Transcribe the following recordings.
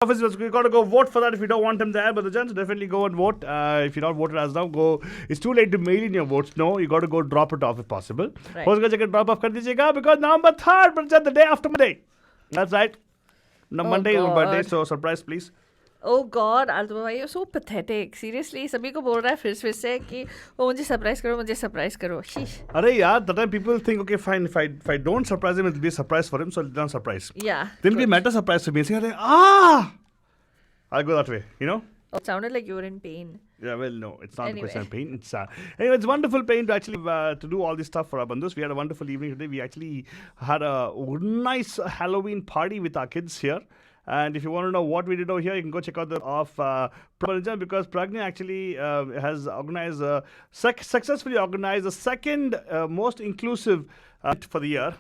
office, you got to go vote for that if you don't want him there. But the gents, definitely go and vote. If you're not voted as now, go. It's too late to mail in your votes. No, you got to go drop it off if possible. Right. First go check it, drop off kar dijiyega because November 3rd, but the day after Monday. That's right. No, Oh, Monday is my birthday, God. so surprise, please. Oh God, आलतू भाई, you're so pathetic. Seriously, सभी को बोल रहा है फिर से कि वो मुझे सरप्राइज करो. Sheesh. Arey, yeah, that time people think, okay, fine, if I don't surprise him, it'll be a surprise for him, so it'll be a surprise. Yeah. Then be a meta surprise for me. Say, I'll go that way, you know? Oh, it sounded like you were in pain. Yeah, well, no, it's not a question of Anyway. pain. Anyway, it's wonderful pain to actually to do all this stuff for our bandhus. We had a wonderful evening today. We actually had a nice Halloween party with our kids here. And if you want to know what we did over here, you can go check out the of Pragna, because Pragna actually has organized successfully organized the second most inclusive for the year.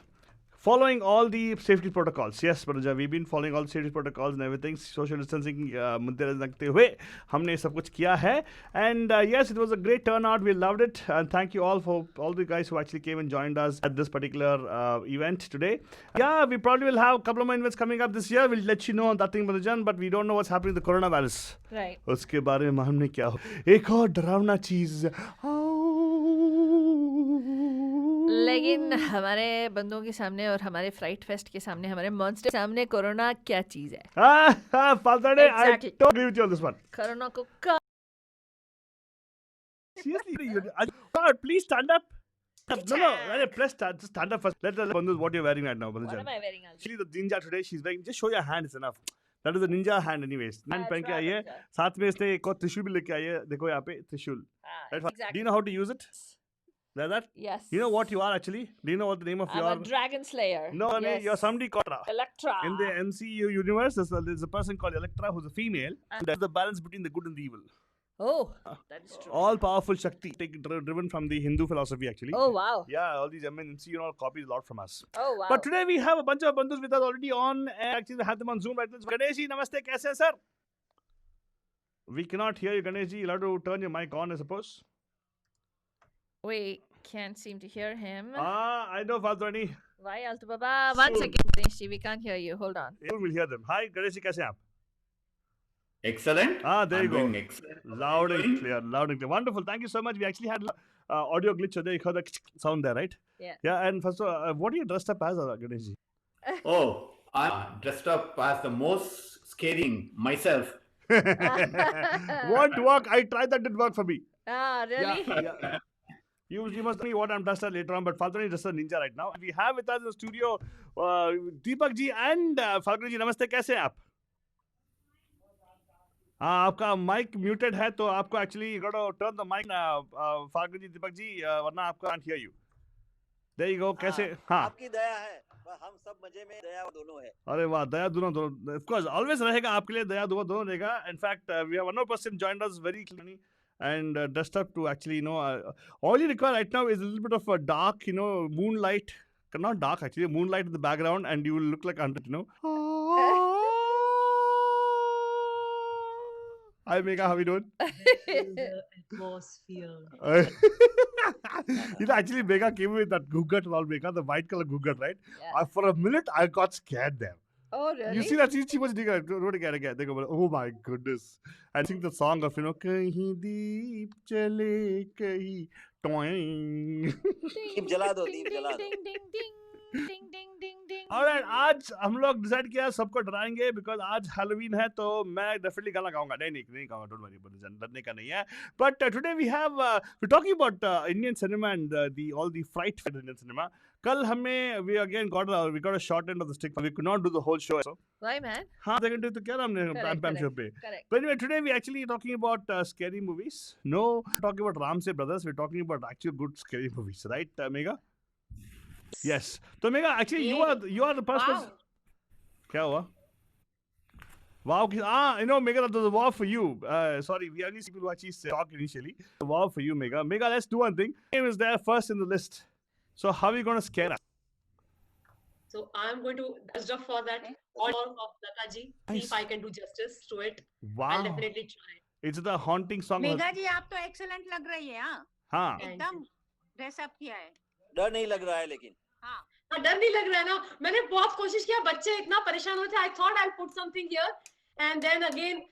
Following all the safety protocols. Yes, Banuja, we've been following all the safety protocols and everything. Social distancing मुद्दे रखते हुए हमने सब कुछ किया है. And yes, it was a great turnout. We loved it. And thank you all for all the guys who actually came and joined us at this particular event today. Yeah, we probably will have a couple of more events coming up this year. We'll let you know on that thing, Banujan, but we don't know what's happening with the coronavirus. Right. उसके बारे में मालूम नहीं क्या हो. एक और डरावना चीज. लेकिन हमारे बंदों के सामने और हमारे फ्राइट फेस्ट के सामने, हमारे मॉन्स्टर के सामने कोरोना क्या चीज है? Faltade, Exactly. I don't agree with you on this one. Corona को Seriously, God, please stand up. No, please stand up first. Let Bandhu what you're wearing right now, What Bandhu. am I wearing? Alji? Actually, the ninja today, she's wearing. Just show your hand, it's enough. That is the ninja hand, anyways. hand पहन के आई है. साथ में इसने एक और त्रिशूल भी लेके आई है. देखो यहाँ पे त्रिशूल. Right? Do Exactly. you know how to use it? Like that? Yes. You know what you are actually? Do you know what the name of I'm your? a dragon slayer. No, Yes. you're somebody called. Electra. In the MCU universe, there's a person called Electra who's a female. And that's the balance between the good and the evil. Oh, that is true. All powerful Shakti, driven from the Hindu philosophy actually. Oh wow. Yeah, all these MCU all copies a lot from us. Oh wow. But today we have a bunch of bandhus with us already on. And actually, we have them on Zoom right now. Ganesh ji, namaste, kaise hai, sir? We cannot hear you, Ganesh ji. You'll have to turn your mic on, I suppose. Wait, can't seem to hear him. I know, Faltani. Why, Altu Baba? One second, Ganesh ji, we can't hear you. Hold on. You will hear them. Hi, Ganesh ji, kaise hain aap? Excellent. There you I'm go. doing excellent. Loud and clear, loud and clear. Wonderful. Thank you so much. We actually had audio glitch today. You heard the sound there, right? Yeah. Yeah, and first of all, what are you dressed up as, Ganesh ji? Oh, I'm dressed up as the most scaring myself. Won't work. I tried that, didn't work for me. Ah, really? Yeah. You must know what I'm dressed as later on, but Falguni is dressed as ninja right now. We have with us in the studio Deepak ji and Falguni ji. Namaste, कैसे हैं आप? आपका mic muted है तो आपको actually you got to turn the mic Falguni ji, Deepak ji, वरना आपको can't hear you. There you go. कैसे? हाँ, आपकी दया है, हम सब मजे में, दया दोनों है. अरे वाह, दया दोनों ऑफ कोर्स ऑलवेज रहेगा आपके लिए. दया दोनों रहेगा. In fact we have one more person joined us very clearly and dressed up to actually, all you require right now is a little bit of a dark, moonlight. Not dark actually, moonlight in the background, and you will look like 100. Hi Megha, how you doing? Atmosphere. Actually Megha came with that gugat and all, Megha, the white color gugat, right? Yeah. For a minute I got scared there. Oh, really? You see that scene? She was doing it. Oh my goodness. I think the song of, Kahin deep chale kahin toing. दीप जला दो, दीप जला दो. Ding, ding, ding, ding, ding, ding, ding. Alright, आज हम लोग decide किया सबको डराएंगे because आज हैलोवीन है तो मैं डेफिनेटली गाना गाऊंगा. नहीं गाऊंगा, डोंट वरी, डरने का नहीं है. But today we have we talking about Indian cinema and the all the fright for Indian cinema. कल हमें we again got a short end of the stick. We could not do the whole show. Why, man? हाँ, second day तो क्या हमने Correct, पैम show correct, पे. correct. But anyway, today we actually talking about scary movies. No, talking about Ramsey Brothers. We're talking about actual good scary movies, right, Megha? Yes. So Megha, actually you are the first person. क्या हुआ? Wow. Megha, that was a wow for you. Sorry, we only see people who actually talk initially. Wow for you, Megha. Megha, let's do one thing. Name is there first in the list. So how are you going to scare us? So I'm going to dust off for that order of Lataji. See if I can do justice to it. Wow. I'll definitely try. It's the haunting song. Megha जी, आप तो excellent लग रही है. हाँ. एकदम dress up किया है. डर नहीं लग रहा है लेकिन. डर नहीं लग रहा है ना. मैंने बहुत कोशिश किया, बच्चे इतना परेशान होते. I thought I'll put something here And then again,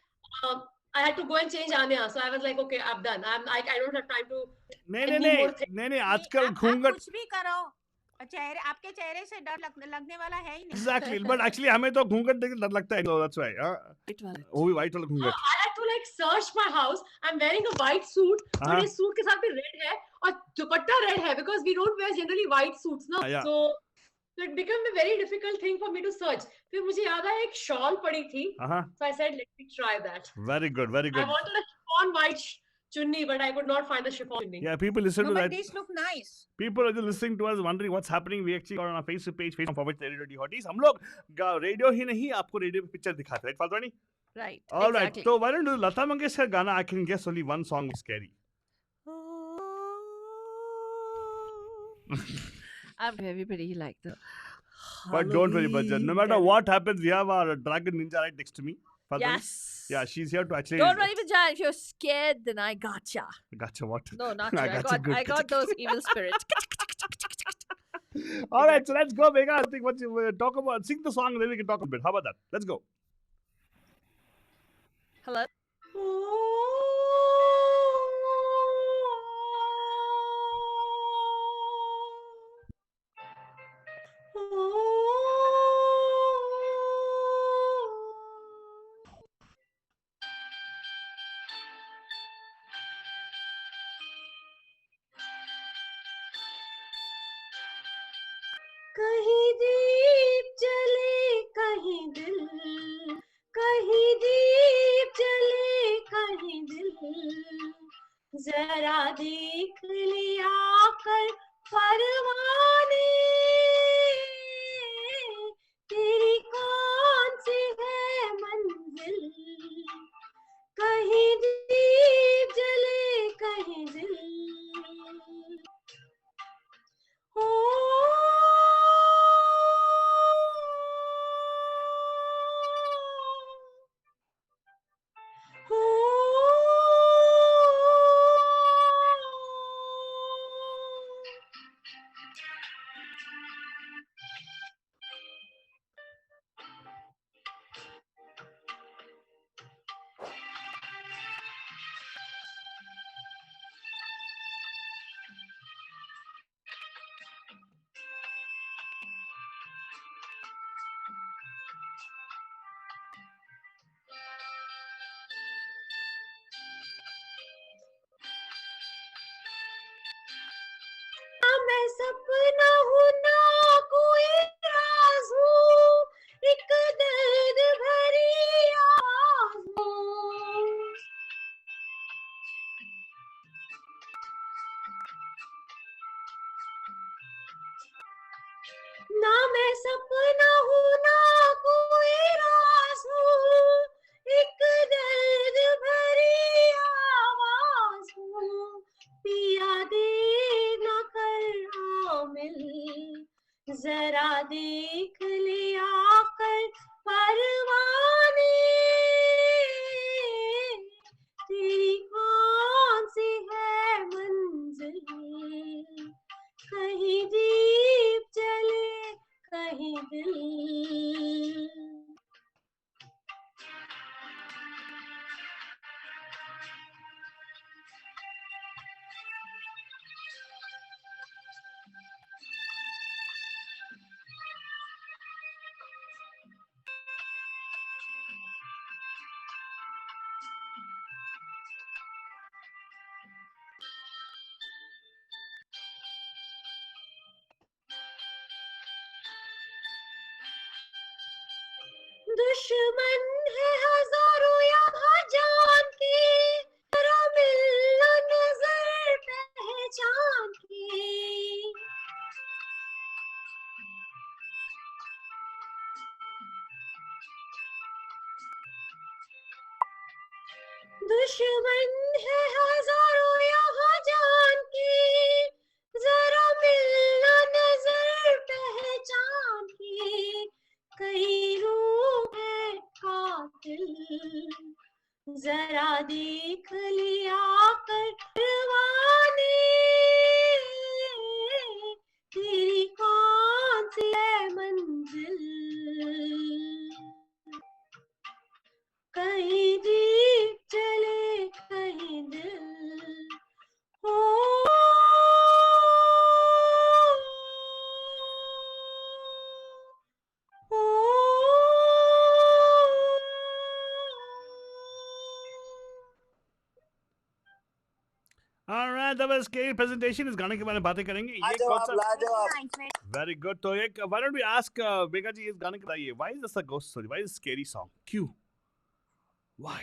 I had to go and change Anya. So I was like, okay, I'm done. I don't have time to नहीं any नहीं more नहीं things. नहीं नहीं नहीं, आजकल आप घूंघट कुछ भी करो, चेहरे आपके चेहरे से डर लगने वाला है ही नहीं। एग्जैक्टली बट एक्चुअली हमें तो घूंघट देख के डर लगता है so that's why वो भी व्हाइट वाला घूंघट I had to like search my house. I'm wearing a white suit, हाँ। और इस सूट के साथ भी रेड है और दुपट्टा रेड है because we don't wear generally white suits ना. Yeah. So it became a very difficult thing for me to search. फिर मुझे याद आया एक शॉल पड़ी थी. So I said let me try that. very good I wanted a chiffon white chunni, but I could not find the chiffon chunni. yeah people listen No, to but that these look nice. people are just listening to us wondering what's happening we actually got on our Facebook page forward radio hotties हम लोग radio ही नहीं आपको radio पे picture दिखाते हैं right फाल्तवानी Right. all right exactly. so why don't you Lata Mangeshkar गाना I can guess only one song is scary I'm everybody like the. but don't worry Bajjan no matter what happens we have our dragon ninja right next to me Faltani. Yes. yeah she's here to actually Don't worry, Bajan. If you're scared, then I gotcha. gotcha what No, not you. I I got you got, good. I got those evil spirits. all right so let's go Vega I think what you talk about sing the song and then we can talk a bit how about that let's go Hello. कहीं दीप जले कहीं दिल, कहीं दीप जले कहीं दिल, जरा देख लिया कर परवाने, तेरी कौन सी है मंजिल, कहीं दीप जले कहीं दिल. मैं सपना हूँ ना कोई राज हूँ, एक दर्द भरी आवाज़ हूँ. ना मैं सपना हूँ ना कोई राज हूँ, एक दर्द भरी आवाज़ हूँ. पिया दे ना कर आमिल, जरा देख लिया कर परवाने, तेरी कौन सी है मंजिल, कहीं दीप जले कहीं दिल. दुश्मन है हजारों यहाँ जान के, जरा मिलना नजर पहचान के. दुश्मन है हजारों यहाँ जान के, जरा मिलना नजर पहचान के. कई रूह है कातिल, जरा देख लिया कर परवाने, तेरी कौन सी है मंजिल. that was scary presentation. इस गाने के बारे में बातें करेंगे. ये कौन लाजवाब सा? लाजवाब. Very good. तो एक why don't we ask Megha ji इस गाने के बताइए. Why is this a ghost story? Why is it a scary song? क्यों? Why?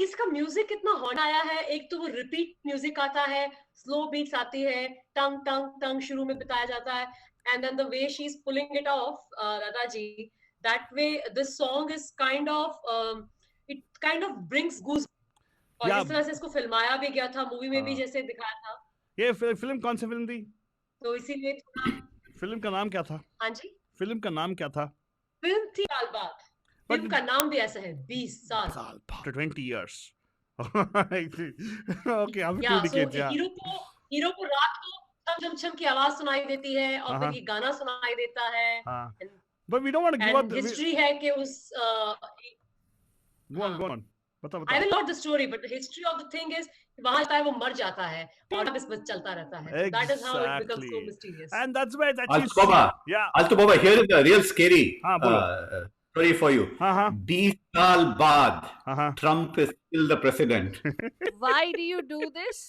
इसका म्यूजिक कितना हॉट आया है. एक तो वो रिपीट म्यूजिक आता है, स्लो बीट्स आती है, टंग टंग टंग शुरू में बताया जाता है, and then the way she's pulling it off, Radha ji, that way this song is kind of it kind of brings goose. और Yeah. जिस तरह से इसको फिल्माया भी गया था, मूवी में भी हाँ. जैसे दिखाया था, ये फिल्म कौन सी फिल्म थी? तो इसीलिए थोड़ा. फिल्म का नाम क्या था? हाँ जी, फिल्म का नाम क्या था? फिल्म थी साल बाद. फिल्म का नाम भी ऐसा है, 20 साल. After 20 years. Okay, after या 20 सो kids, yeah. हीरो को रात को छम छम छम की आवाज सुनाई देती है, और हाँ. फिर ये गाना सुनाई देता है. हाँ. But we don't want to give out And the... history है कि उस Go on. बता. I will not the story, but the history of the thing is वहां जाता है, वो मर जाता है और बस चलता रहता है. So that is how it becomes so Exactly. mysterious. And that's where it's actually... Alto Baba. Yeah. Alto Baba, here is a real scary हाँ, बोलो. story for you. हाँ. 20 साल बाद हाँ. Trump is still the president. Why do you do this?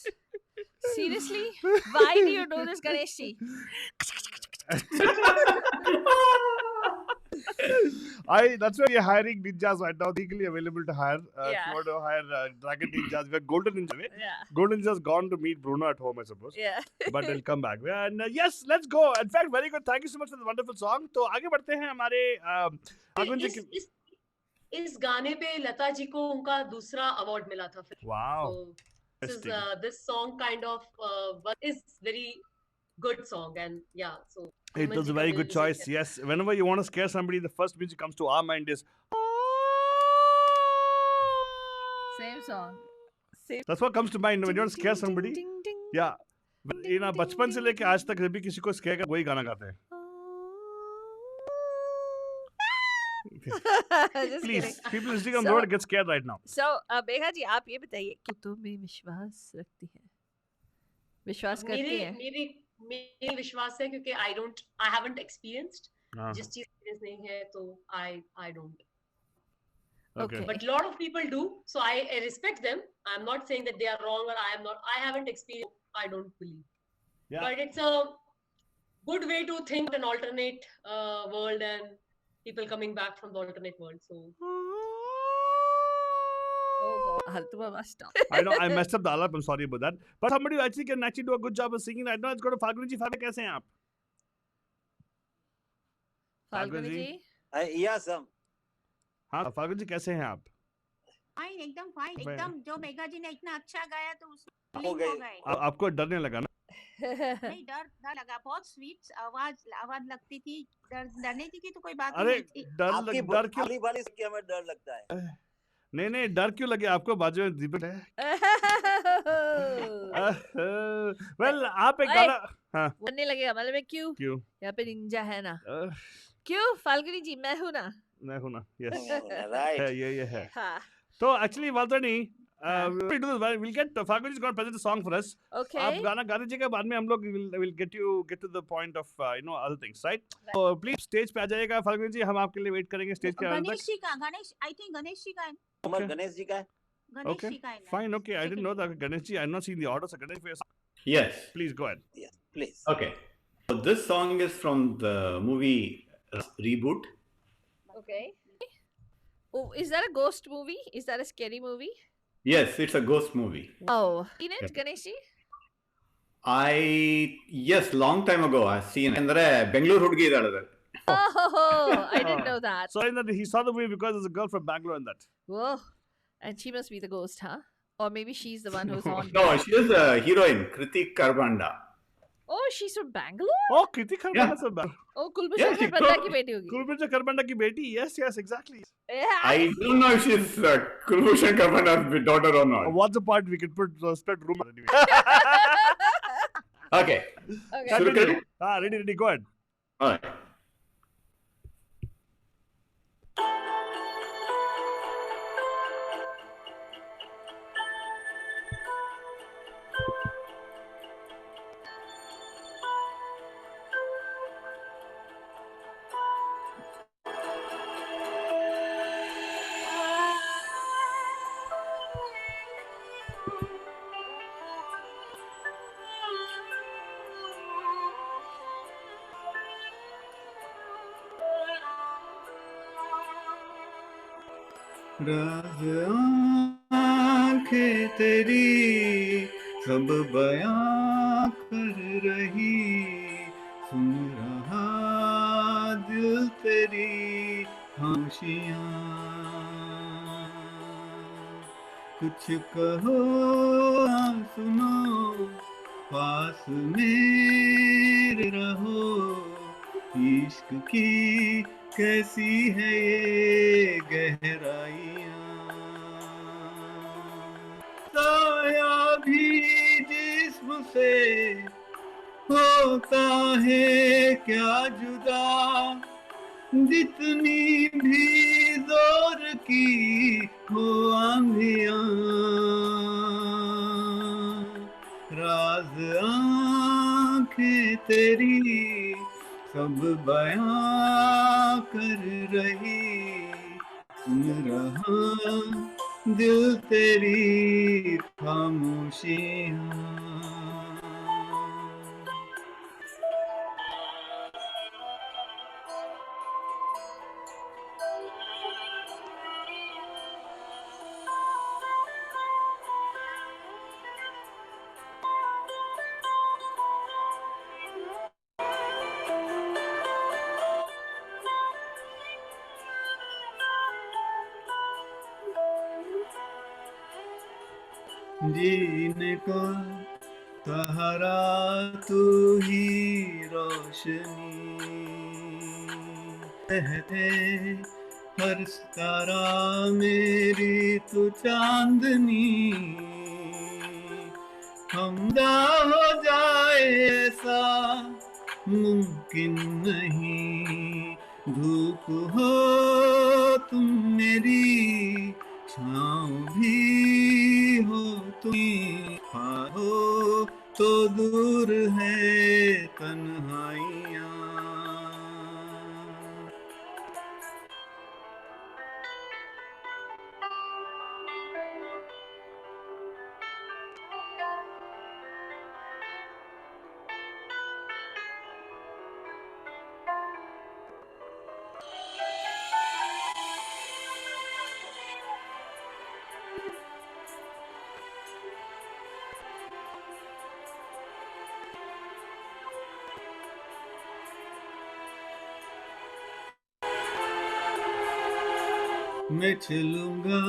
Seriously? Why do you do this, Ganesh ji? That's why we're hiring ninjas right now, legally available to hire. If Yeah. you want to hire Dragon Ninjas, we have Golden Ninja. Yeah. Golden Ninja's gone to meet Bruno at home, I suppose. Yeah. But they'll come back. And yes, let's go. In fact, very good. Thank you so much for the wonderful song. तो आगे बढ़ते हैं हमारे फाल्गुन जी की. इस गाने पे लता जी को उनका दूसरा अवार्ड मिला था फिर. Wow. So this song kind of is very good song, and yeah, so It was a very good choice. Yes. Whenever you want to scare somebody, the first music comes to our mind is. Same song. Same. That's what comes to mind when you want to scare somebody. Ding, ding, Yeah. You know, बचपन से लेके आज तक जब भी किसी को scare कर वही गाना गाते हैं. Just Please, kidding. people listening on So- the road get scared right now. So, Megha जी आप ये बताइए कि तुम में विश्वास रखती है, विश्वास करती है? मेरी विश्वास है, क्योंकि I haven't experienced. हाँ. जिस चीज experience नहीं है तो I don't. Okay. But a lot of people do, so I respect them. I'm not saying that they are wrong or I am not. I haven't experienced. I don't believe. Yeah. But it's a good way to think an alternate world and people coming back from the alternate world. So Oh God, Alto Baba, stop. I know I messed up the alap. I'm sorry about that. But somebody who actually can do a good job of singing right now. Let's go to Falguni ji. Falguni कैसे हैं आप? फाल्गुनी जी? जी, yes हम. हाँ, फाल्गुनी जी कैसे हैं आप? Fine, एकदम fine, Fine. एकदम. जो मेघा जी ने इतना अच्छा गाया तो उसमें हो लीन हो गई. गए. आपको डर नहीं लगा ना? नहीं, डर लगा. बहुत स्वीट आवाज लगती थी. डरने की तो कोई बात अरे नहीं थी. आपकी डर क्यों? भली भाली से हमें डर लगता है. नहीं डर क्यों लगे आपको? बाजू में दीपक है. Well, आप एक ओए. गाना. हाँ. बनने लगेगा मतलब में क्यों? क्यों? यहाँ पे निंजा है ना. अह, क्यों? फाल्गुनी जी मैं हूँ ना. मैं हूँ ना. Yes. राइट. है ये है. हाँ. तो actually Valdani, we'll do this. We'll get Falguni is going to present the song for us. Okay. आप गाना गा दीजिएगा, बाद में हम लोग will get to the point of other things, right? So please stage पे आ जाइएगा फाल्गुनी जी, हम आपके लिए वेट करेंगे स्टेज के अंदर गणेश तक. जी का, आई थिंक गणेश जी का है. उमर गणेश जी का है. गणेश Okay. जी का है ना. Fine, okay. I didn't know that. Ganesh ji, I'm not seeing the order, so Ganesh, Yes. please go ahead. Yes, please. Okay. So this song is from the movie Reboot. Okay. Oh, is that a ghost movie? Is that a scary movie? Yes, it's a ghost movie. Oh. Seen it, Ganesh ji? Yes, long time ago I seen. ಅಂದ್ರೆ ಬೆಂಗಳೂರು ಹುಡುಗಿ ಇದ್ದಾಳೆ ಅದು. Oh, I didn't know that. So in that he saw the movie because there's a girl from Bangalore in that. Whoa. And she must be the ghost, huh? Or maybe she's the one who's on. No, she is a heroine, Kritik Karbanda. Oh, she's from Bangalore? Oh, Kriti Kharbanda Yeah. से बात. Oh, Kulbhushan Yeah, she Kharbanda told- की बेटी होगी. Kulbhushan Kharbanda की बेटी. Yes, exactly. Yeah. I don't know if she's Kulbhushan Karbanda's daughter or not. What's the part we could put split room anyway. Okay. Okay. शुरू करें? Ready. Go ahead. All right. राज आंखें तेरी सब बयां कर रही, सुन रहा दिल तेरी खामोशियाँ। कुछ कहो ना सुनो, पास मेरे रहो, इश्क की कैसी है ये गहराइयाँ। साया भी जिस्म से होता है क्या जुदा, जितनी भी जोर की हो आंधियाँ। राज आंखें तेरी सब बयां कर रही, सुन रहा दिल तेरी खामोशियाँ। जीने का सहारा तू ही रोशनी, कहते हर सितारा मेरी तू चांदनी। हमदा हो जाए ऐसा मुमकिन नहीं, धूप हो तुम मेरी, छाँव भी हो तुम, हो तो दूर है तन्हाइयाँ। मैं चलूंगा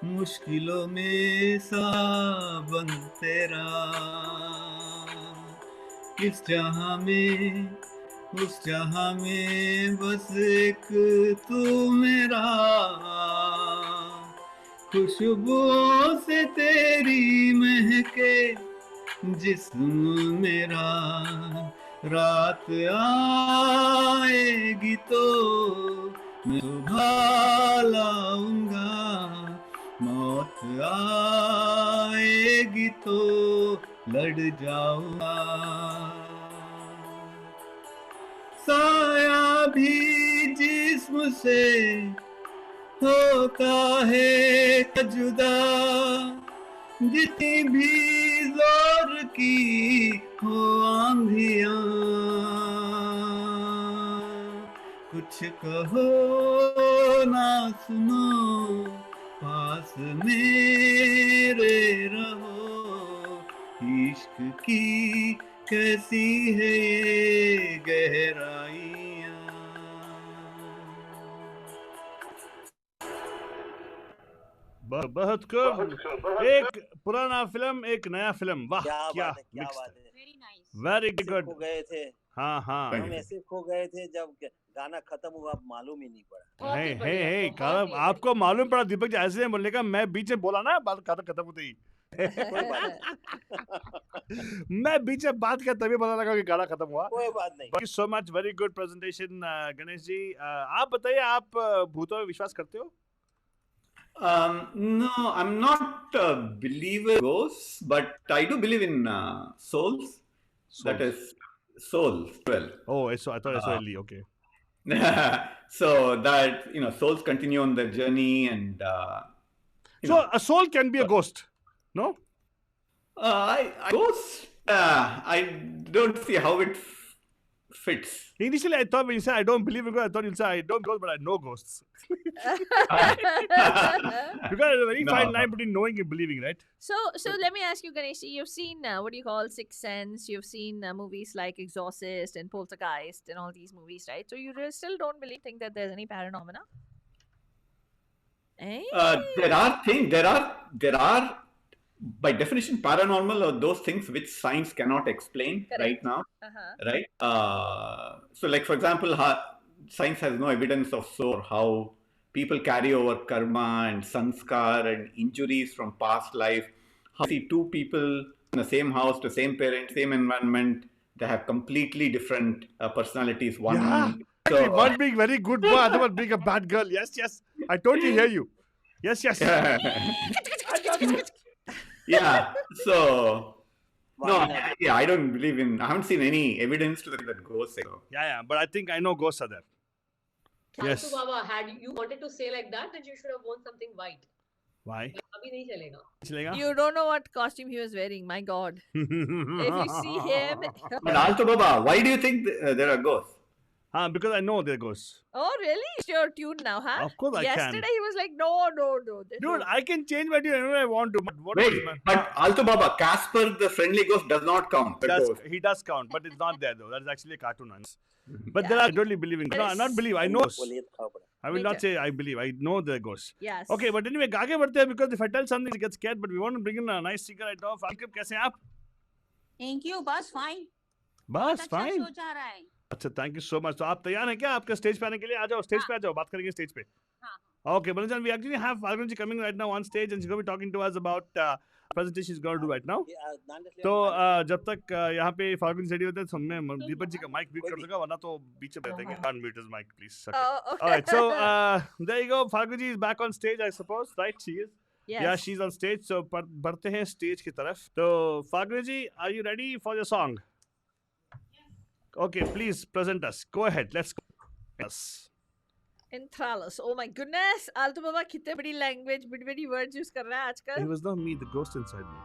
मुश्किलों में साबन तेरा, इस जहां में उस जहां में बस एक तू मेरा। खुशबुओं से तेरी महके जिस्म मेरा, रात आएगी तो मैं सुबह लाऊंगा, मौत आएगी तो लड़ जाऊंगा। साया भी जिस्म से होता है जुदा, जितनी भी जोर की हो आंधियाँ। कुछ कहो ना सुनो, पास मेरे रहो, इश्क की कैसी है ये गहराइयाँ। बहुत खूब। एक पुराना फिल्म, एक नया फिल्म, वाह क्या क्या बात है, क्या मिक्स, बात है। Very nice. वेरी ऐसे गुड। खो गए थे, हाँ हाँ। हम ऐसे खो गए थे जब गाना खत्म हुआ मालूम ही नहीं पड़ा। बहुत हे ही हे बढ़िया, हे बहुत ही आपको मालूम पड़ा दीपक जी ऐसे बोलने का, मैं बीच में बोला ना बात खत्म होते ही। कोई बात नहीं। मैं बीच में बात किया तभी पता लगा कि गाना खत्म हुआ। कोई बात नहीं। Thank you so much, very good presentation Ganesh ji. आप बताइए, आप भूतों में विश्वास करते हो? No, I'm not a believer in ghosts, but I do believe in souls. That Souls. is souls. Well, Oh, I thought Uh, SOLE. Okay. so that souls continue on their journey, and So a soul can be a ghost, no? ghost. I don't see how it fits. Initially, I thought when you said I don't believe in ghosts, I thought you'd say I don't ghosts, but I know ghosts. Because there's a very No. fine line between knowing and believing, right? So let me ask you, Ganesh. You've seen what do you call Sixth Sense? You've seen movies like Exorcist and Poltergeist and all these movies, right? So you still don't think that there's any paranormana? Eh? There are by definition paranormal or those things which science cannot explain right Correct. now, Uh-huh. right? So like for example, science has no evidence of how people carry over karma and sanskar and injuries from past life. How see two people in the same house, the same parents, same environment, they have completely different personalities. Yeah. So, One being very good boy, other one being a bad girl. Yes, yes. I totally hear you. Yes, yes. yeah. So no, Why not? I don't believe in. I haven't seen any evidence to that ghost. So. Yeah, but I think I know ghosts are there. Yes. Altu Baba, had you wanted to say like that, then you should have worn something white. Why? Abhi nahi chalega. Chalega? You don't know what costume he was wearing. My God. If you see him. But also, Baba, why do you think there are ghosts? Because I know they're ghosts. Oh, really? It's your tune now, huh? Of course I can. Yesterday he was like, no. Dude, I can change my tune whenever I want to. But what Wait, is my- but also, Baba, Casper the friendly ghost does not count. He does count, but it's not there though. That's actually a cartoon. But there are, I totally believe in. No, I not believe. I know. बोलिए तो खाओ पड़ा। I will Me not too. say I believe. I know they're ghosts. Yes. Okay, but anyway, आगे बढ़ते हैं because if I tell something, it gets scared. But we want to bring in a nice singer right off. Ankit, कैसे हैं आप? Thank you बस fine बस अच्छा fine. Show जा रहा है अच्छा, thank you so much. तो आप तैयार हैं क्या आपके स्टेज पे आने के लिए? आ जाओ स्टेज पे आ जाओ, बात करेंगे स्टेज पे. हाँ Okay, Balanjan, we actually have Falguni ji coming right now on stage and she's going to be talking to us about presentation she's going to do right now. ये, दांडे तो जब तक यहाँ पे फाल्गुन रेडी होते हैं तो हमने दीपक जी का माइक म्यूट कर दूंगा, वरना तो बीच में रहते हैं. Can't mute his mic, please. Okay. Oh, okay. All right, so there you go. Falguni ji is back on stage, I suppose, right? She is. Yes. Yeah, she's on stage. So बढ़ते हैं stage की तरफ. तो Falguni ji, are you ready for your song? Okay, please present us. Go ahead. Let's go. Yes. Enthralos. Oh my goodness. Altu Baba कितने बड़ी language, बड़ी words use कर रहा है It आजकल. was not me, the ghost inside me.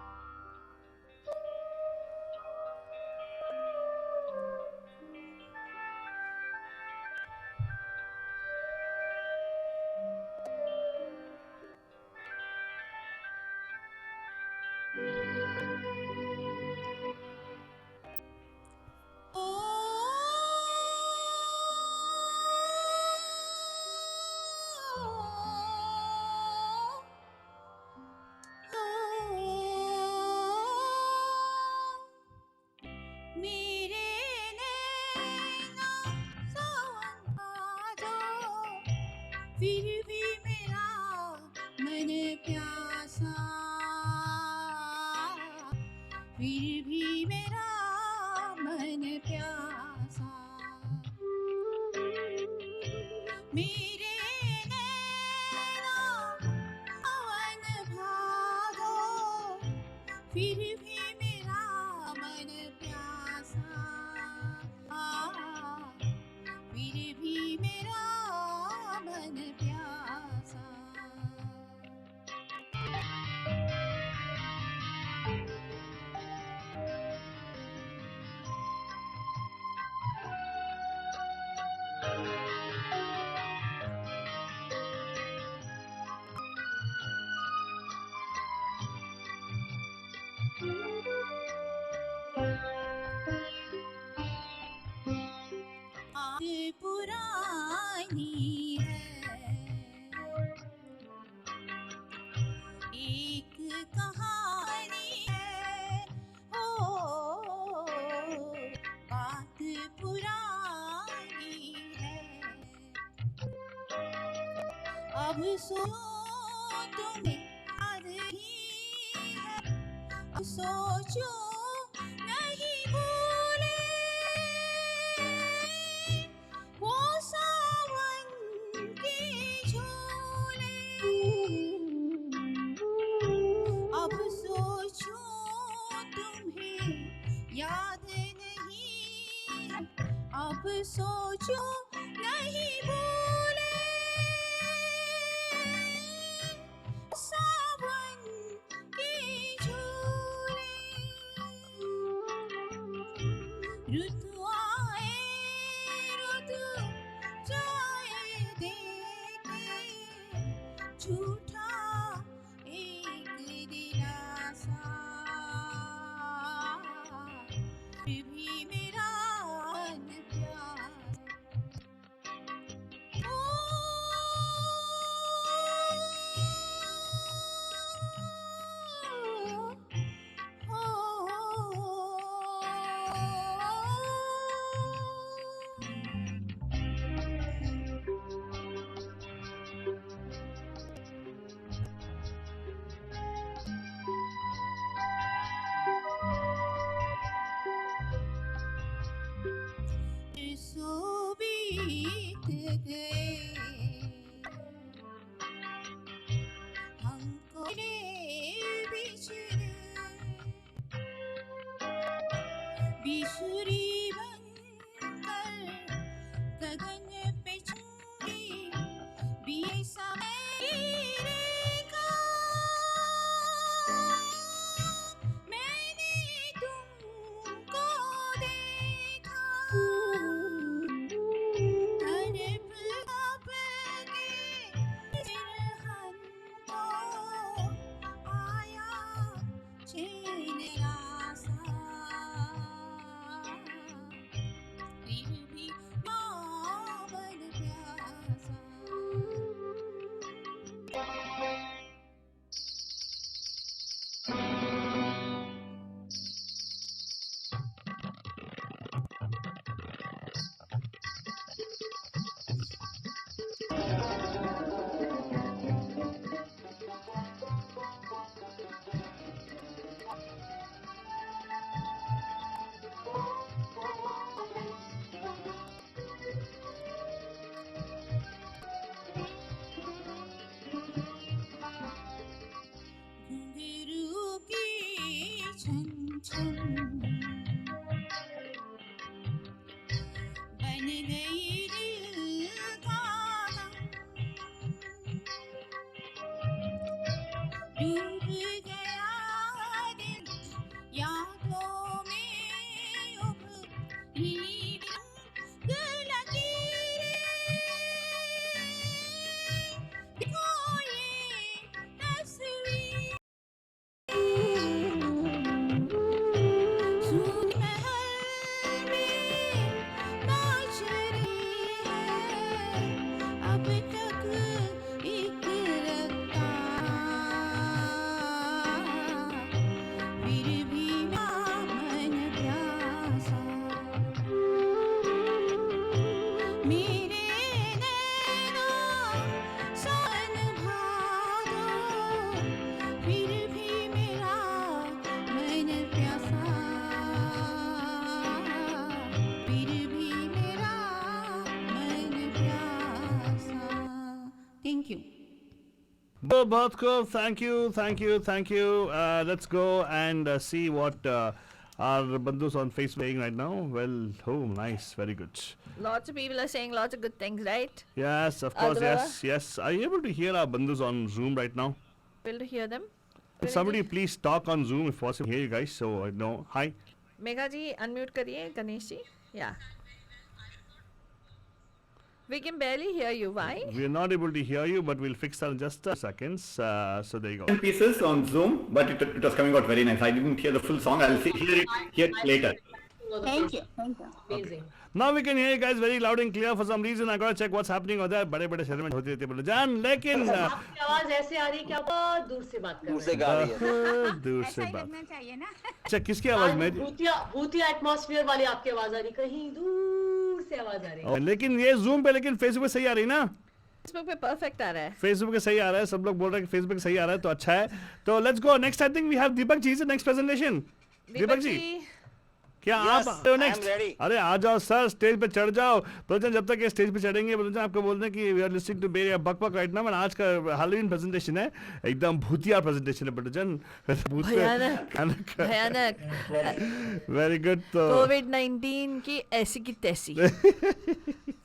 मेरे नैना सावन आ जाओ, फिर भी मेरा मन प्यासा, फिर भी मेरा मन प्यासा. मेरे नैना सावन भागो, फिर भी मेरा मन प्यासा, फिर भी मेरा मन प्यासा. बात पुरानी है, एक कहानी है, ओ बात पुरानी है. अब सुनो तुम्हें याद ही है, अब सोचो नहीं भूले वो सावन के झूले. अब सोचो तुम्हें याद नहीं, अब सोचो नहीं भूले सावन के झूले. ऋतु आए झूठा एक दिलासा फिर भी मेरा न प्यासा सो बीत गए हमको रे बिछड़े बिछुरी बनकर गगन पे छूटी बीसा मैंने तुमको देखा तड़प तड़प के सिरहन को आया चैन आसा फिर भी मावन प्यासा घुंघरू की छन छन बन गई दिल का डूब गया दिल यादों में उभरी देखो ये तस्वीर सूरज महल में नाच रही है अब तक एक रत्ता फिर भी मन प्यासा मेरे नैना सन भादो फिर भी मेरा मन प्यासा फिर भी मेरा मन प्यासा थैंक यू बहुत खूब. Thank you, thank you, thank you. Let's go and see what our bandus on Facebook saying right now. Well, oh, nice, very good. Lots of people are saying lots of good things, right? Yes, of course, Adwa? yes, yes. Are you able to hear our bandus on Zoom right now? Able to hear them? Somebody please talk on Zoom if possible. Hear you guys. So I know. Hi. Megha ji, unmute kariye, Ganesh ji. Yeah. We can barely hear you. Why? We are not able to hear you, but we'll fix that in just a seconds. So there you go. Pieces on Zoom, but it was coming out very nice. I didn't hear the full song. I'll hear it later. Thank you Amazing. Now we can hear you guys very loud and clear. For some reason, I gotta check what's happening over there. बड़े-बड़े शहर में होती रहती है जान, लेकिन आपकी आवाज ऐसे आ रही है कि आप बहुत दूर से बात कर दूर रहे से हैं गा रही है दूर ऐसा से ही बात. लगना चाहिए ना अच्छा, किसकी आवाज आज में? भूतिया एटमॉस्फेयर वाली आपकी आवाज आ रही, कहीं दूर से आवाज आ रही है. लेकिन ये Zoom पे, लेकिन Facebook पे सही आ रही ना? Facebook पे perfect आ रहा है. Facebook पे सही आ रहा है. सब लोग बोल रहे हैं कि Facebook पे सही आ रहा है, तो अच्छा है. तो let's go. Next, I think we have Deepak ji is the next presentation. Deepak ji. क्या Yes, आप आते हो I am नेक्स्ट? ready. अरे आ जाओ सर, स्टेज पे चढ़ जाओ. बलचन जब तक ये स्टेज पे चढ़ेंगे, बलचन आपको बोलते हैं कि वी आर लिसनिंग टू बेरिया बकबक राइट नाउ. आज का हैलोवीन प्रेजेंटेशन है, एकदम भूतिया प्रेजेंटेशन है बलचन. भयानक. Very good. तो कोविड-19 की ऐसी की तैसी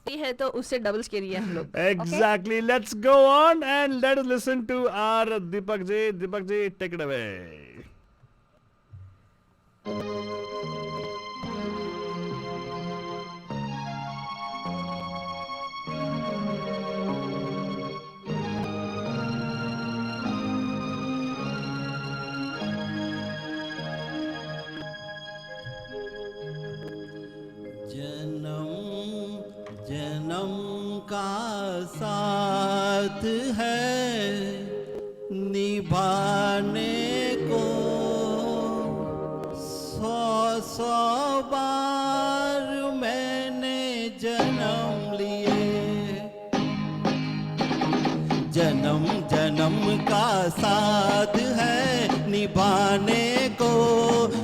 है, तो उससे डबल स्केरी है हम लोग. exactly. Let's go on and let us listen to our Deepak ji. Deepak ji, take it away. साथ है निभाने को, 100 बार मैंने जन्म लिए। जन्म जन्म का साथ है निभाने को,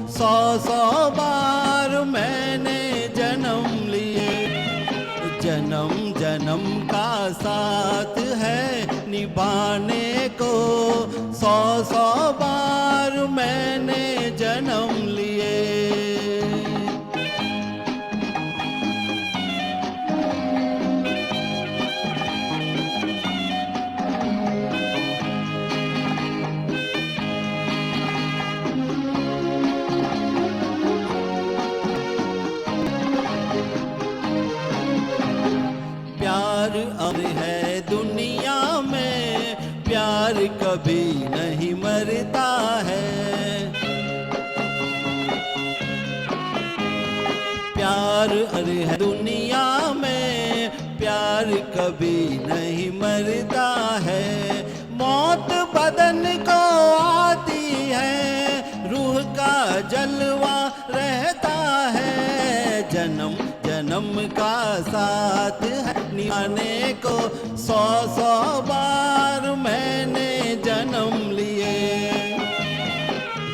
100 बार मैंने जन्म लिए। जन्म जन्म का साथ है निभाने को, 100 बार मैंने जन्म लिए। प्यार अब है दुनिया में, प्यार कभी नहीं मरता है। प्यार अरे है दुनिया में, प्यार कभी नहीं मरता है। मौत बदन को आती है, रूह का जलवा रहता है। जन्म जन्म का साथ है निभाने को, 100 बार मैंने जन्म लिए।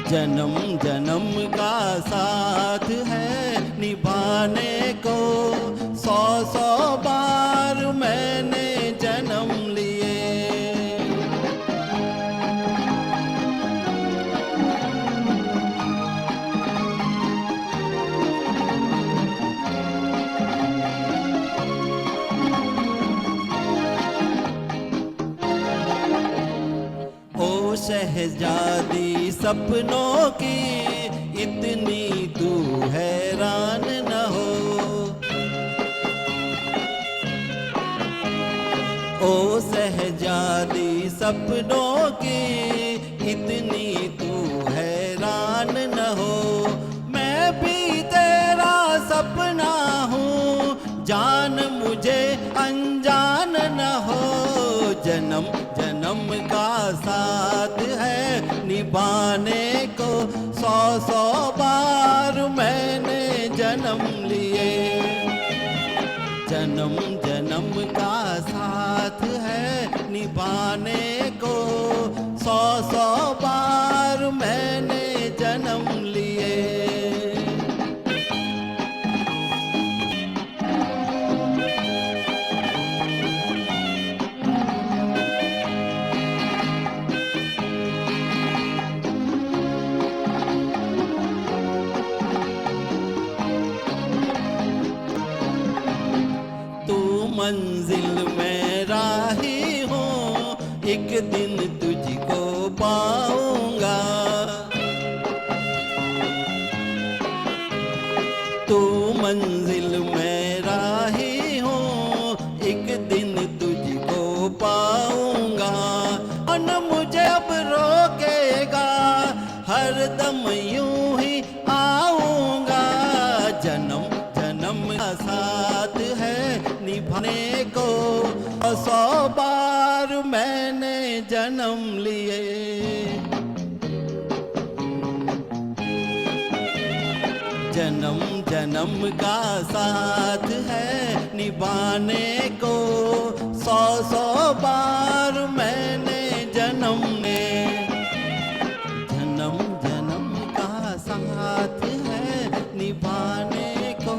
जन्म जन्म का साथ है निभाने को, 100 बार मैंने जन्म लिए। ओ शहजादी सपनों की, इतनी तू हैरान न हो। ओ शहजादी सपनों की, इतनी तू हैरान न हो। मैं भी तेरा सपना हूँ, जान मुझे अनजान न हो। जन्म जन्म का साथ है निभाने को, 100 बार मैंने जन्म लिए। जन्म जन्म का साथ है निभाने को, 100 बार मैंने जन्म लिए। मंजिल में राही हूँ, एक दिन तुझको पाऊंगा। तू मंजिल में राही हूँ, एक दिन तुझको पाऊंगा। मन मुझे अब रोकेगा, हर दम यूं ही आऊंगा। जन्म जन्म का साथ है निभाने को, 100 बार मैंने जन्म लिए। जन्म जन्म का साथ है निभाने को, 100 बार मैंने जन्म लिए। जन्म जन्म का साथ है निभाने को,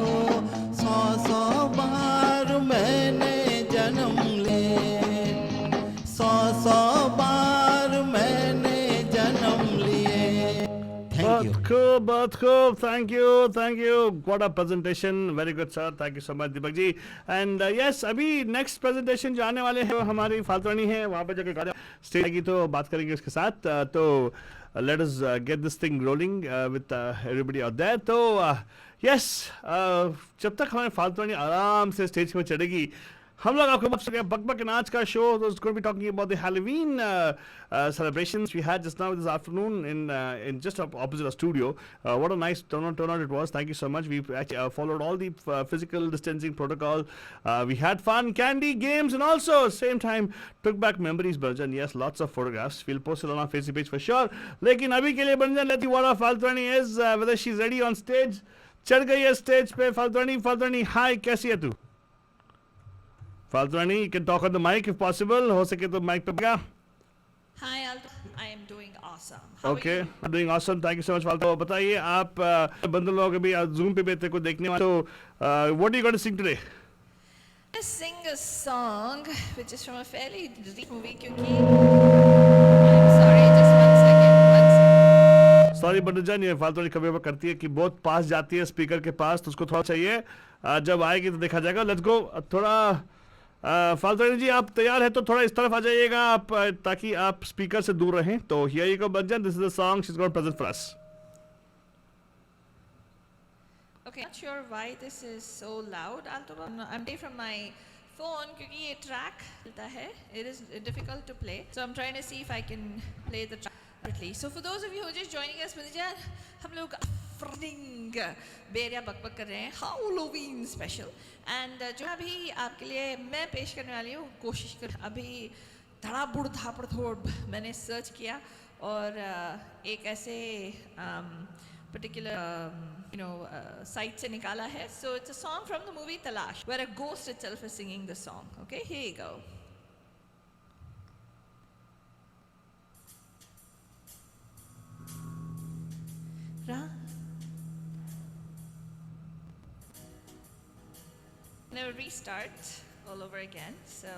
100 बार मैंने जन्म लिए। 100 बार मैंने जन्म लिए। Thank you. बहुत खूब, thank you. What a presentation, very good sir, thank you so much Deepak ji. And yes, अभी next presentation जो आने वाले हैं वो हमारी फाल्तरानी है, वहाँ पे जाकर स्टेज आएगी तो बात करेंगे उसके साथ. तो let us get this thing rolling with everybody out there. तो yes, जब तक हमारी फाल्तरानी आराम से स्टेज पर चढ़ेगी, हम लोग आपको बता बकबक and आज का show is going to be talking about the Halloween celebrations we had just now this afternoon in just opposite our studio. What a nice turnout it was. Thank you so much. We actually followed all the physical distancing protocol. We had fun, candy, games, and also same time took back memories, Banjan. Yes, lots of photographs. We'll post it on our Facebook page for sure. लेकिन अभी के लिए Banjan, let's see what our फाल्तुरानी is, whether she's ready on stage. चढ़ गई है stage पे फाल्तुरानी हाय कैसी है तू फाल्तुरानी you can talk on the mic if possible हो सके तो माइक पे बगा Hi, I am doing awesome. How okay are you? doing awesome thank you so much फाल्तु बताइए आप बंदर लोग अभी जूम पे बैठे को देखने वाले तो what are you going to sing today I'm gonna sing a song which is from a fairly recent movie क्योंकि I'm sorry, just one second. Sorry बंदरजान ये फाल्तुरानी कभी कभी करती है कि बहुत पास जाती है स्पीकर के पास तो उसको थोड़ा चाहिए जब आएगी तो देखा जाएगा लेट्स गो थोड़ा फाल्तुरानी जी आप तैयार है तो थोड़ा इस तरफ आ जाइएगा आप ताकि आप स्पीकर से दूर रहें तो हियर यू गो बंदरजान this is the song she is going to present for us Okay, not sure why this is so loud. I'm away from my phone क्योंकि ये track चलता है. It is difficult to play. So I'm trying to see if I can play the track correctly. So for those of you who are just joining us, हम लोग फ्रिंग बेरिया बकबक कर रहे हैं Halloween special. And जो अभी आपके लिए मैं पेश करने वाली हूँ कोशिश कर अभी धड़ाबुड़ धापड़ थोड़ मैंने सर्च किया और एक ऐसे particular site से निकाला है. So it's a song from the movie Talash where a ghost itself is singing the song. Okay, here you go. Now restart all over again. So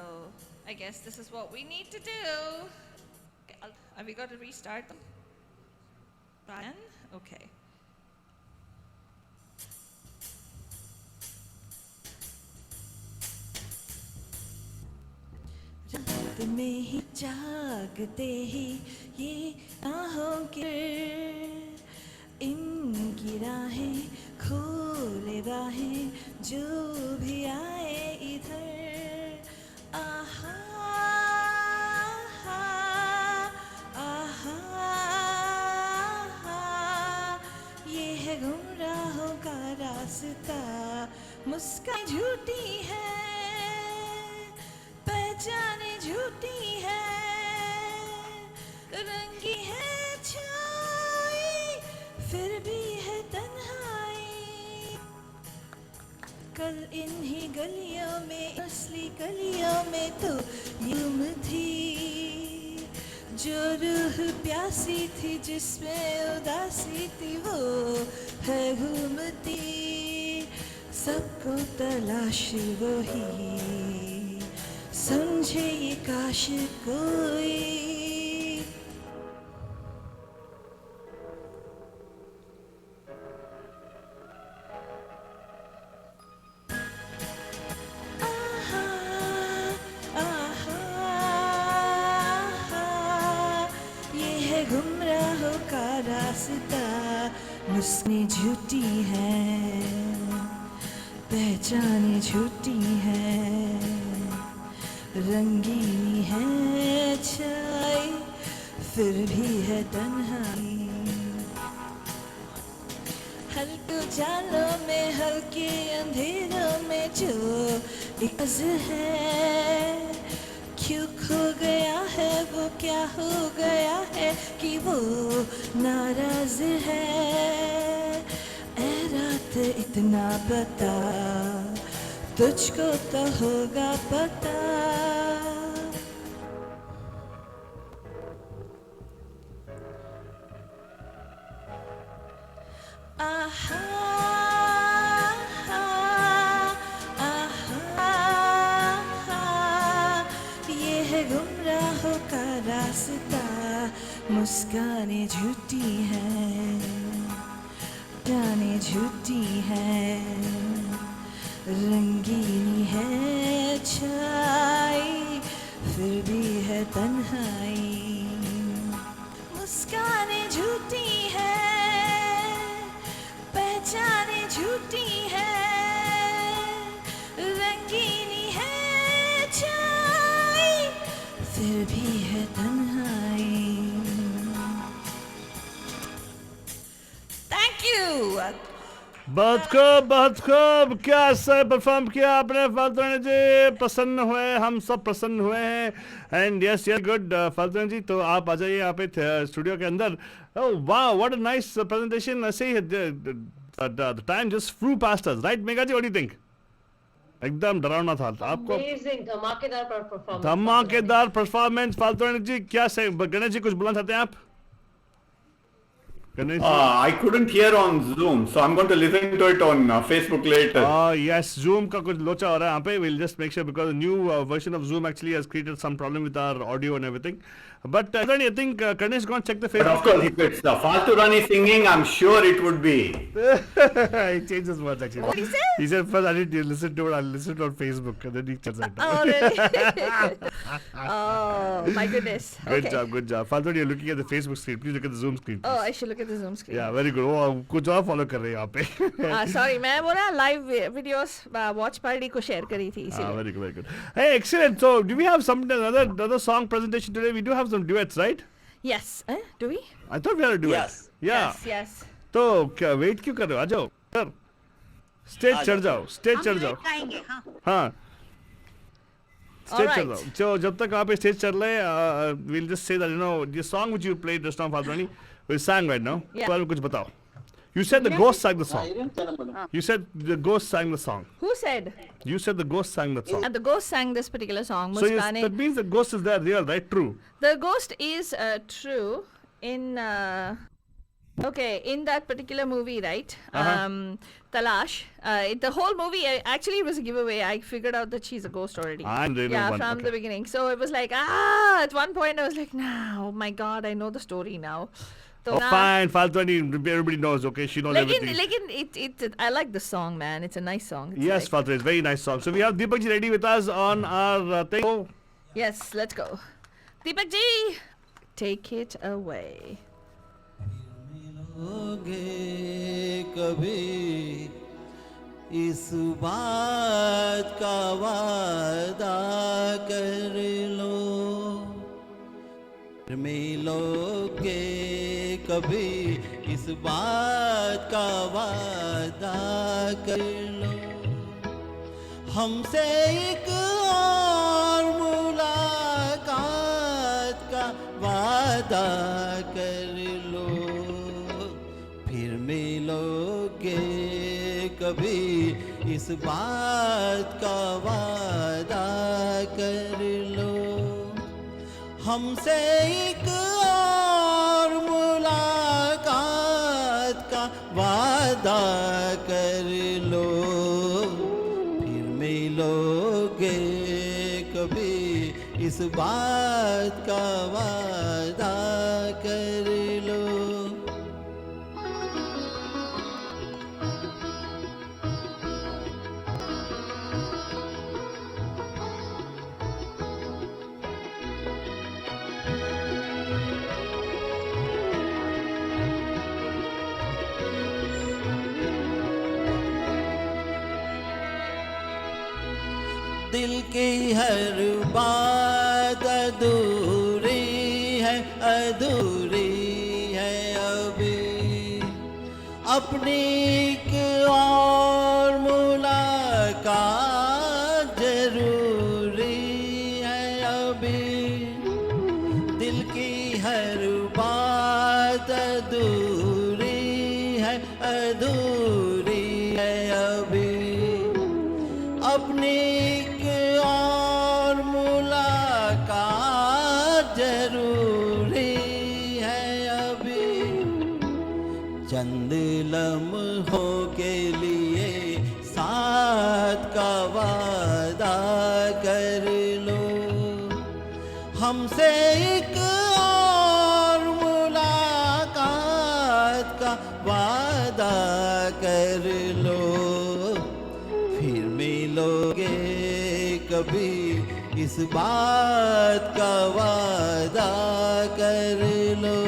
I guess this is what we need to do. Okay, have we got to restart them? Ryan? Okay. रात में ही जागते ही ये आहों के इनकी राहें खोले राहें जो भी आए इधर आहा आहा ये है गुमराहों का रास्ता मुस्कान झूठी है पहचाने झूठी है रंगी है छाई फिर भी है तन्हाई कल इन्हीं गलियों में असली गलियों में तो यूम थी जो रूह प्यासी थी जिसमें उदासी थी वो है घूमती सबको तलाश वही समझे ये काश कोई आहा आहा ये है गुमराहों का रास्ता मुस्कानें झूठी है पहचाने झूठी है रंगीनी है छाई फिर भी है तन्हाई हल्के जालों में हल्के अंधेरों में जो एक है क्यों खो गया है वो क्या हो गया है कि वो नाराज है ऐ रात इतना बता तुझको तो होगा पता आहा आहा ये है गुमराहों का रास्ता मुस्कानें झूठी है जाने झूठी है रंगीनी है छाई फिर भी है तन्हाई मुस्कानें झूठी है पहचाने झूठी है रंगीनी है धन्यवाद। बहुत खूब, क्या सही परफॉर्म किया आपने फाल्तू जी, प्रसन्न हुए, हम सब प्रसन्न हुए हैं। एंड यस यस गुड फाल्तू जी, तो आप आ जाइए यहाँ पे स्टूडियो के अंदर। ओह वाह, व्हाट अ नाइस प्रेजेंटेशन। ऐसे ही the time just flew past us, right Megha ji, what do you think? एकदम डरावना था आपको। अमेजिंग, धमाकेदार परफॉर्मेंस। धमाकेदार परफॉर्मेंस फाल्तू जी। क्या सही, गणेश जी कुछ बोलना चाहते हैं आप? I couldn't hear on Zoom, so I'm going to listen to it on Facebook later. Yes, Zoom का कुछ लोचा हो रहा है यहाँ पे. We'll just make sure because the new version of Zoom actually has created some problem with our audio and everything. But I think Karnesh is going to check the But Facebook. of course, if it's Faltu Rani singing, I'm sure it would be. He changed his words actually. What did he say? He said first I need to listen to it. I'll listen to it on Facebook and then he changed it. Oh, really? Oh, my goodness. Good Okay. job, good job. Faltu, you're looking at the Facebook screen. Please look at the Zoom screen. Oh, please. I should look at the Zoom screen. Yeah, very good. वो कुछ और follow कर रहे हैं यहाँ पे. Sorry, मैं बोला live videos watch party को share करी थी इसीलिए. Very good, very good. Hey, excellent. So, do we have some another song presentation today? We do have some duets, right? Yes. Do we? I thought we had a duet. Yes. Yeah. Yes. Yes. तो क्या wait क्यों कर रहे हो? आ जाओ sir, stage चढ़ जाओ, stage चढ़ जाओ. खाएंगे हाँ हाँ, स्टेज चढ़ Alright. जाओ. जो जब तक आप स्टेज चढ़ रहे, we'll just say that the song which you played just now, Faldrani, we sang right now. Yeah. बारे में कुछ बताओ. You said the ghost sang the song. You said the ghost sang the song. Who said? You said the ghost sang that song. The ghost sang this particular song. So Muskane. that means the ghost is there, real, right? True. The ghost is true in in that particular movie, right? Talash. The whole movie actually it was a giveaway. I figured out that she's a ghost already. I'm really Yeah, one. from Okay. the beginning. So it was like at one point I was like, nah, oh my god, I know the story now. So Oh, now- fine, Faldrani, everybody knows. Okay, she knows everything. I like the song, man. It's a nice song. It's Yes, like- Faldrani, it's a very nice song. So we have Deepak ji ready with us on our thing. Oh, Yes, let's go. Deepak ji, take it away. मिलोगे कभी इस बात का वादा कर लो, मिलोगे कभी इस बात का वादा कर लो, हमसे एक और मुलाकात का वादा कर लो, फिर मिलोगे कभी इस बात का वादा कर लो, हमसे एक और मुलाकात का वादा कर लो, फिर मिलोगे कभी इस बात का वादा कर लो. दिल की हर बात अधूरी है अभी, अपनी एक और मुलाकात जरूरी है अभी, दिल की हर बात अधूरी है अभी, अपनी एक और मुलाकात जरूरी है अभी, चंद लम्हों के लिए साथ का वादा कर लो, हमसे एक और मुलाकात का वादा कर लो, फिर मिलोगे कभी इस बात का वादा कर लो.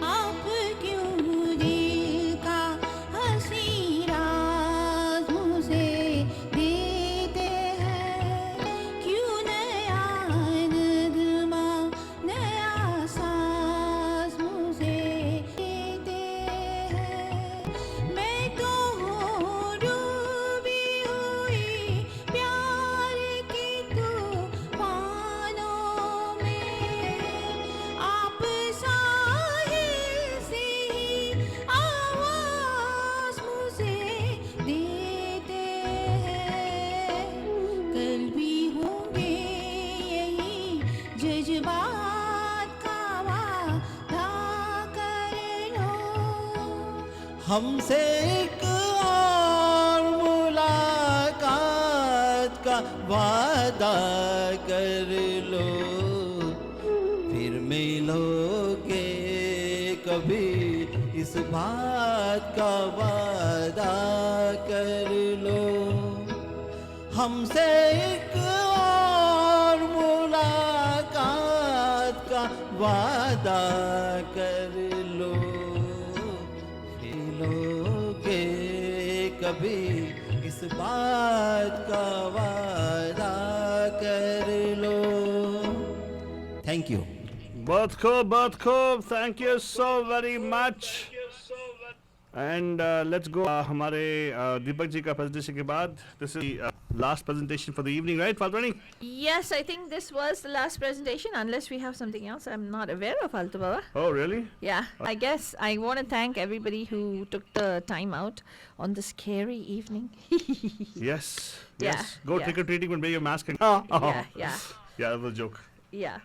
आपके जज्बात का वादा कर लो। हमसे एक और मुलाकात का वादा कर लो, फिर मिलोगे कभी इस बात का वादा कर लो। हमसे एक और मुलाकात का वादा कर लो, मिलोगे कभी इस बात का वादा कर लो। Thank you. बहुत खूब, thank you so very much. And let's go. हमारे दीपक जी का presentation के बाद, this is the last presentation for the evening, right, Faltwani? Yes, I think this was the last presentation, unless we have something else I'm not aware of, Alto Baba. Oh, really? Yeah, I guess I want to thank everybody who took the time out on this scary evening. Yes. Yeah, Go yeah. trick or treating and wear your mask. And Yeah. Yeah, that was a joke. Yeah.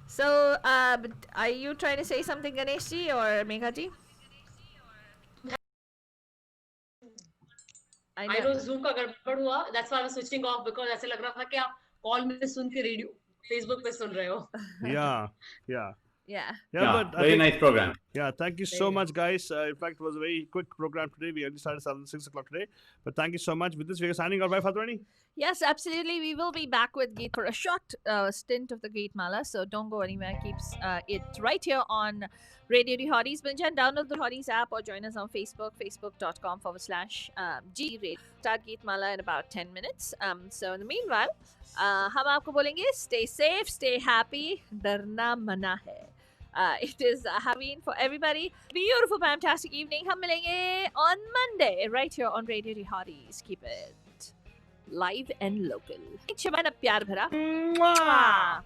So, but are you trying to say something, Ganesh ji or Megha ji? I know Zoom का गड़बड़ हुआ, that's why I was switching off because ऐसे लग रहा था कि आप call में सुन के रेडियो Facebook पे सुन रहे हो। Yeah. Yeah. Yeah, Yeah, but I very think- nice program. Yeah, thank you so much, guys. In fact, it was a very quick program today. We only started at 6 o'clock today. But thank you so much. With this, we are signing off, right, Fatwani? Yes, absolutely. We will be back with Geet for a short stint of the Geet Mala. So don't go anywhere. Keep it right here on Radio The Hotties. Binjan, download the Hotties app or join us on Facebook, facebook.com/G Radio. Start Geet Mala in about 10 minutes. So in the meanwhile, हम आपको बोलेंगे stay safe, stay happy, डरना मना है. It is Halloween for everybody. Beautiful, fantastic evening. हम मिलेंगे on Monday right here on Radio The Hotties. Keep it live and local. Shabana प्यार भरा. Mwah!